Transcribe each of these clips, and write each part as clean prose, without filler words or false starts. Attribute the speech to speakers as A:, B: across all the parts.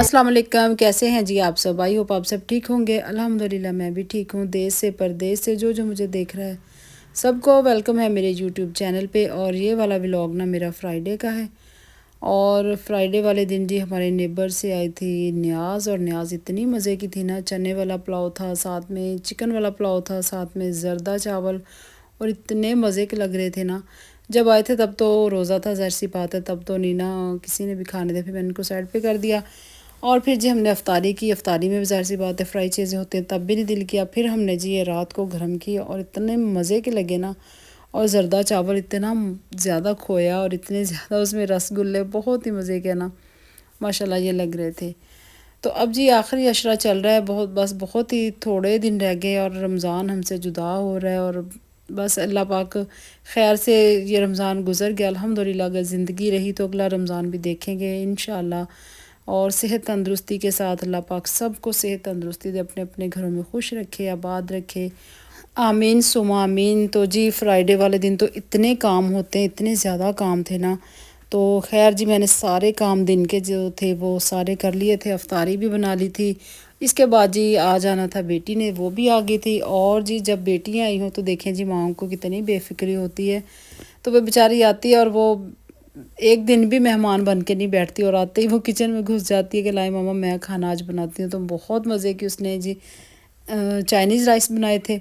A: अस्सलाम वालेकुम। कैसे हैं जी आप सब? आई होप आप सब ठीक होंगे। अल्हम्दुलिल्लाह मैं भी ठीक हूँ। देश से परदेश से जो जो मुझे देख रहा है सबको वेलकम है मेरे यूट्यूब चैनल पे। और ये वाला व्लॉग ना मेरा फ्राइडे का है। और फ्राइडे वाले दिन जी हमारे नेबर से आई थी न्याज़। और न्याज़ इतनी मज़े की थी ना, चने वाला पुलाव था, साथ में चिकन वाला पुलाव था, साथ में ज़र्दा चावल, और इतने मज़े के लग रहे थे ना। जब आए थे तब तो रोज़ा था, ज़ाहिर सी बात है, तब तो नहीं ना किसी ने भी खाने थे। फिर मैंने उनको साइड पे कर दिया। और फिर जी हमने अफ्तारी की। अफ्तारी में भी ज़ाहिर सी बात है फ्राई चीज़ें होती हैं, तब भी नहीं दिल किया। फिर हमने जी ये रात को गरम की और इतने मज़े के लगे ना। और ज़र्दा चावल इतना ज़्यादा खोया और इतने ज़्यादा उसमें रसगुल्ले, बहुत ही मज़े के ना माशाल्लाह ये लग रहे थे। तो अब जी आखिरी अशरा चल रहा है, बहुत ही थोड़े दिन रह गए और रमज़ान हमसे जुदा हो रहा है। और बस अल्लाह पाक खैर से ये रमज़ान गुज़र गया अल्हम्दुलिल्लाह। अगर ज़िंदगी रही तो अगला रमज़ान भी देखेंगे इंशाअल्लाह। और सेहत तंदुरुस्ती के साथ अल्लाह पाक सबको सेहत तंदुरुस्ती दे, अपने अपने घरों में खुश रखे, आबाद रखे, आमीन सुमा आमीन। तो जी फ्राइडे वाले दिन तो इतने काम होते हैं, इतने ज़्यादा काम थे ना। तो खैर जी मैंने सारे काम दिन के जो थे वो सारे कर लिए थे, अफ्तारी भी बना ली थी। इसके बाद जी आ जाना था बेटी ने, वो भी आ गई थी। और जी जब बेटियां आई हों तो देखें जी माओं को कितनी बेफिक्री होती है। तो वो बेचारी आती है और वो एक दिन भी मेहमान बन के नहीं बैठती, और आते ही वो किचन में घुस जाती है कि लाए मामा मैं खाना आज बनाती हूँ। तो बहुत मज़े की उसने जी चाइनीज़ राइस बनाए थे,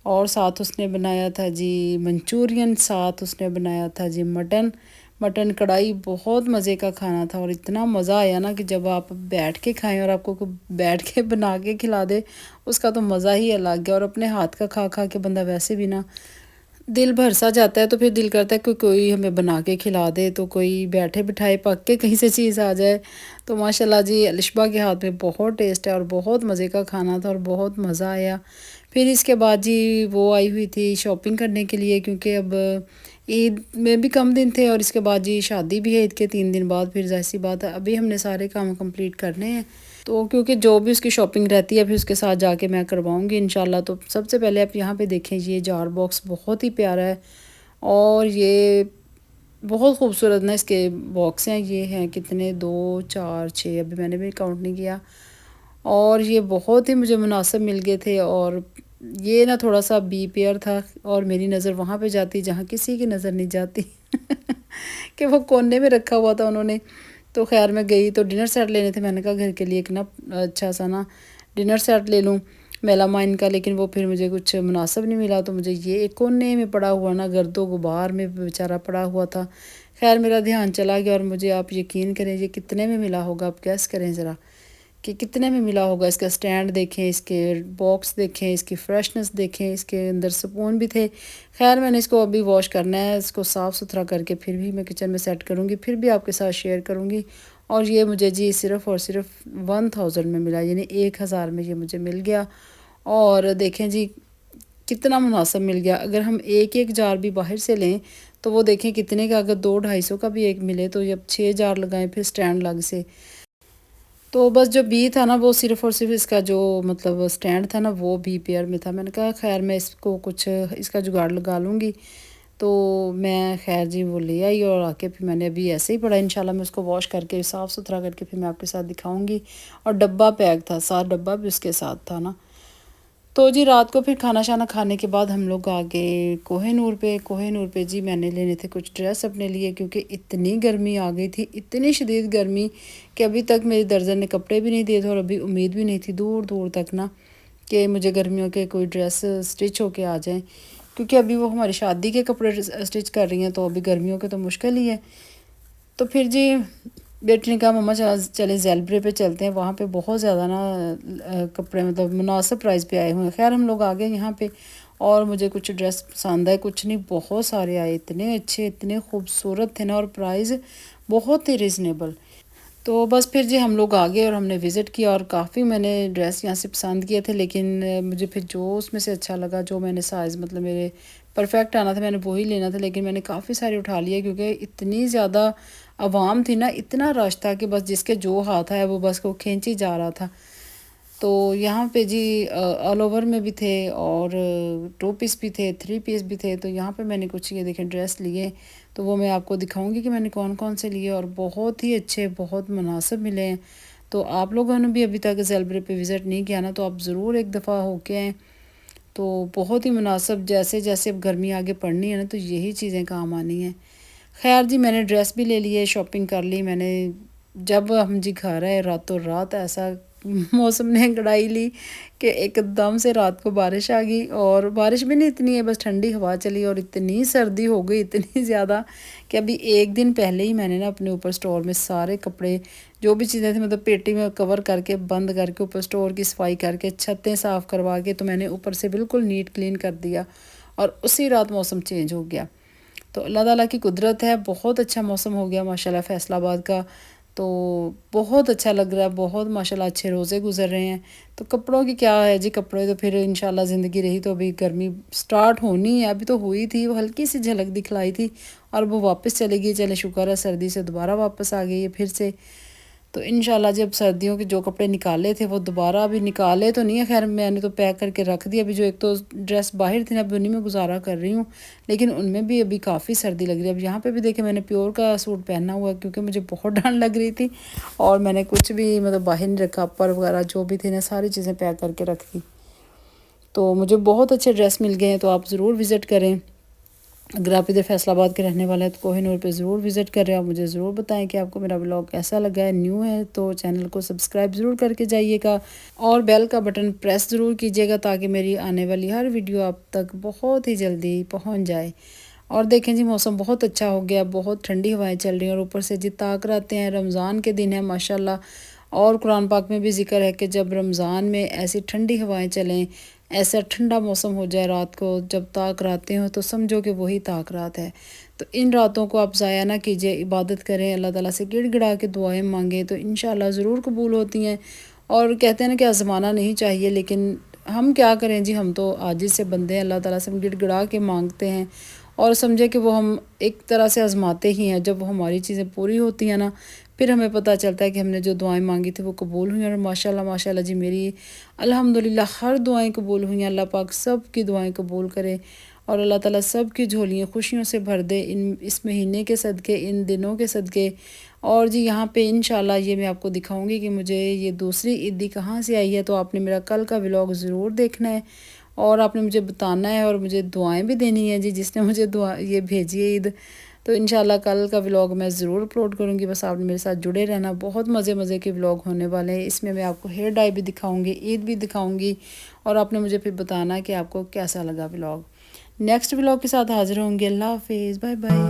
A: और साथ उसने बनाया था जी मंचूरियन, साथ उसने बनाया था जी मटन। मटन कढ़ाई, बहुत मज़े का खाना था। और इतना मज़ा आया ना कि जब आप बैठ के खाएं और आपको कोई बैठ के बना के खिला दे, उसका तो मज़ा ही अलग है। और अपने हाथ का खा खा के बंदा वैसे भी ना दिल भर सा जाता है, तो फिर दिल करता है कि कोई हमें बना के खिला दे, तो कोई बैठे बिठाए पक के कहीं से चीज़ आ जाए। तो माशाल्लाह जी अलिशबा के हाथ में बहुत टेस्ट है और बहुत मज़े का खाना था और बहुत मज़ा आया। फिर इसके बाद जी वो आई हुई थी शॉपिंग करने के लिए, क्योंकि अब ईद में भी कम दिन थे और इसके बाद जी शादी भी है ईद के 3 दिन बाद। फिर ज़ाहिर सी बात है अभी हमने सारे काम कंप्लीट करने हैं। तो क्योंकि जो भी उसकी शॉपिंग रहती है फिर उसके साथ जाके मैं करवाऊँगी इंशाल्लाह। तो सबसे पहले आप यहाँ पे देखें, ये जार बॉक्स बहुत ही प्यारा है। और ये बहुत खूबसूरत ना इसके बॉक्स हैं। ये हैं कितने, 2 4 6, अभी मैंने भी काउंट नहीं किया। और ये बहुत ही मुझे मुनासिब मिल गए थे। और ये ना थोड़ा सा बी पेयर था और मेरी नज़र वहाँ पे जाती जहाँ किसी की नज़र नहीं जाती कि वो कोने में रखा हुआ था उन्होंने। तो खैर मैं गई तो डिनर सेट लेने थे। मैंने कहा घर के लिए एक ना अच्छा सा ना डिनर सेट ले लूँ मेलामाइन का, लेकिन वो फिर मुझे कुछ मुनासिब नहीं मिला। तो मुझे ये एक कोने में पड़ा हुआ ना गर्दो गुबार में बेचारा पड़ा हुआ था। खैर मेरा ध्यान चला गया और मुझे आप यकीन करें ये कितने में मिला होगा, आप गैस करें ज़रा कि कितने में मिला होगा। इसका स्टैंड देखें, इसके बॉक्स देखें, इसकी फ्रेशनेस देखें, इसके अंदर स्पून भी थे। खैर मैंने इसको अभी वॉश करना है, इसको साफ़ सुथरा करके फिर भी मैं किचन में सेट करूँगी, फिर भी आपके साथ शेयर करूँगी। और ये मुझे जी सिर्फ़ और सिर्फ 1000 में मिला, यानी 1000 में ये मुझे मिल गया। और देखें जी कितना मुनासिब मिल गया। अगर हम एक एक जार भी बाहर से लें तो वो देखें कितने का, अगर 200-250 का भी एक मिले तो जब 6 जार लगाएं फिर स्टैंड लग से। तो बस जो बी था ना वो सिर्फ़ और सिर्फ इसका जो मतलब स्टैंड था ना वो बी पेयर में था। मैंने कहा खैर मैं इसको कुछ इसका जुगाड़ लगा लूँगी। तो मैं खैर जी वो ले आई और आके फिर मैंने अभी ऐसे ही पड़ा। इंशाल्लाह मैं उसको वॉश करके साफ़ सुथरा करके फिर मैं आपके साथ दिखाऊंगी। और डब्बा पैक था, साथ डब्बा भी उसके साथ था ना। तो जी रात को फिर खाना शाना खाने के बाद हम लोग आ गए कोहिनूर पे। कोहिनूर पे जी मैंने लेने थे कुछ ड्रेस अपने लिए, क्योंकि इतनी गर्मी आ गई थी, इतनी शदीद गर्मी कि अभी तक मेरी दर्जन ने कपड़े भी नहीं दिए थे। और अभी उम्मीद भी नहीं थी दूर दूर तक ना कि मुझे गर्मियों के कोई ड्रेस स्टिच होके आ जाएं, क्योंकि अभी वो हमारी शादी के कपड़े स्टिच कर रही हैं, तो अभी गर्मियों के तो मुश्किल ही है। तो फिर जी बेटी ने कहा मम्मा चले ज़ेलब्रे पे चलते हैं, वहाँ पे बहुत ज़्यादा ना कपड़े मतलब मुनासिब प्राइस पे आए हुए हैं। खैर हम लोग आ गए यहाँ पे और मुझे कुछ ड्रेस पसंद आए, कुछ नहीं बहुत सारे आए, इतने अच्छे इतने खूबसूरत थे ना, और प्राइस बहुत ही रिजनेबल। तो बस फिर जी हम लोग आ गए और हमने विज़िट किया और काफ़ी मैंने ड्रेस यहाँ से पसंद किए थे। लेकिन मुझे फिर जो उसमें से अच्छा लगा, जो मैंने साइज़ मतलब मेरे परफेक्ट आना था, मैंने वही लेना था। लेकिन मैंने काफ़ी सारे उठा लिए क्योंकि इतनी ज़्यादा आवाम थी ना, इतना रश था कि बस जिसके जो हाथ आया वो बस को खींच ही जा रहा था। तो यहाँ पे जी ऑल ओवर में भी थे और 2 पीस भी थे, 3 पीस भी थे। तो यहाँ पे मैंने कुछ ये देखें ड्रेस लिए, तो वो मैं आपको दिखाऊंगी कि मैंने कौन कौन से लिए, और बहुत ही अच्छे बहुत मुनासिब मिले हैं। तो आप लोगों ने भी अभी तक सेलिब्रेट पे विज़िट नहीं किया ना, तो आप ज़रूर एक दफ़ा होके आएँ। तो बहुत ही मुनासिब, जैसे जैसे अब गर्मी आगे पड़नी है ना, तो यही चीज़ें काम आनी हैं। खैर जी, मैंने ड्रेस भी ले ली है, शॉपिंग कर ली मैंने। जब हम जी घर आए, रातों रात ऐसा मौसम ने अंगड़ाई ली कि एकदम से रात को बारिश आ गई, और बारिश भी नहीं इतनी है, बस ठंडी हवा चली, और इतनी सर्दी हो गई, इतनी ज़्यादा कि अभी एक दिन पहले ही मैंने ना अपने ऊपर स्टोर में सारे कपड़े, जो भी चीज़ें थी, मतलब पेटी में कवर करके बंद करके, ऊपर स्टोर की सफाई करके, छतें साफ़ करवा के, तो मैंने ऊपर से बिल्कुल नीट क्लीन कर दिया, और उसी रात मौसम चेंज हो गया। तो अल्लाह ताला की कुदरत है, बहुत अच्छा मौसम हो गया माशाल्लाह फैसलाबाद का। तो बहुत अच्छा लग रहा है, बहुत माशाल्लाह अच्छे रोज़े गुजर रहे हैं। तो कपड़ों की क्या है जी, कपड़े तो फिर इंशाल्लाह ज़िंदगी रही तो अभी गर्मी स्टार्ट होनी है, अभी तो हुई थी, वो हल्की सी झलक दिखलाई थी और वो वापस चली गई। चले शुक्र है सर्दी से दोबारा वापस आ गई है फिर से। तो इंशाल्लाह जब सर्दियों के जो कपड़े निकाले थे वो दोबारा अभी निकाले तो नहीं है, खैर मैंने तो पैक करके रख दिया। अभी जो एक तो ड्रेस बाहर थी ना, अभी उन्हीं में गुजारा कर रही हूँ, लेकिन उनमें भी अभी काफ़ी सर्दी लग रही है। अब यहाँ पे भी देखिए मैंने प्योर का सूट पहना हुआ है, क्योंकि मुझे बहुत ठंड लग रही थी, और मैंने कुछ भी मतलब बाहर नहीं रखा, अपर वगैरह जो भी थे ना सारी चीज़ें पैक करके रख दी। तो मुझे बहुत अच्छे ड्रेस मिल गए हैं, तो आप ज़रूर विज़िट करें। अगर आप इधर फैसलाबाद के रहने वाले हैं तो कोहिनूर पे ज़रूर विज़िट करें। आप मुझे ज़रूर बताएं कि आपको मेरा ब्लॉग कैसा लगा है। न्यू है तो चैनल को सब्सक्राइब ज़रूर करके जाइएगा, और बेल का बटन प्रेस ज़रूर कीजिएगा, ताकि मेरी आने वाली हर वीडियो आप तक बहुत ही जल्दी पहुंच जाए। और देखें जी, मौसम बहुत अच्छा हो गया, बहुत ठंडी हवाएं चल रही हैं, और ऊपर से जी ताक रातें हैं, रमज़ान के दिन है माशाल्लाह। और कुरान पाक में भी ज़िक्र है कि जब रमज़ान में ऐसी ठंडी हवाएं चलें, ऐसा ठंडा मौसम हो जाए रात को, जब ताक रातें हो, तो समझो कि वही ताक रात है। तो इन रातों को आप ज़ाया ना कीजिए, इबादत करें, अल्लाह ताला से गिड़गिड़ा के दुआएं मांगें, तो इंशाल्लाह ज़रूर कबूल होती हैं। और कहते हैं ना कि आज़माना नहीं चाहिए, लेकिन हम क्या करें जी, हम तो आजिज़ से बंदे हैं, अल्लाह ताला से हम गिड़गिड़ा के मांगते हैं, और समझे कि वो हम एक तरह से आज़माते ही हैं। जब वो हमारी चीज़ें पूरी होती हैं ना, फिर हमें पता चलता है कि हमने जो दुआएं मांगी थी वो कबूल हुई। और माशाल्लाह माशाल्लाह जी, मेरी अल्हम्दुलिल्लाह हर दुआएं कबूल हुई हैं। अल्लाह पाक सब की दुआएं कबूल करे, और अल्लाह ताला सब की झोलियाँ खुशियों से भर दे, इस महीने के सदक़े, इन दिनों के सदक़े। और जी यहाँ पे इंशाल्लाह ये मैं आपको दिखाऊंगी कि मुझे ये दूसरी ईदी कहाँ से आई है। तो आपने मेरा कल का व्लॉग ज़रूर देखना है, और आपने मुझे बताना है, और मुझे दुआएं भी देनी है जी, जिसने मुझे दुआ ये भेजी है ईद। तो इंशाल्लाह कल का व्लॉग मैं ज़रूर अपलोड करूँगी, बस आपने मेरे साथ जुड़े रहना। बहुत मज़े मज़े के व्लॉग होने वाले हैं, इसमें मैं आपको हेयर डाई भी दिखाऊंगी, ईद भी दिखाऊंगी, और आपने मुझे फिर बताना कि आपको कैसा लगा व्लॉग। नेक्स्ट व्लॉग के साथ हाज़िर होंगे। अल्लाह हाफिज़, बाय बाय।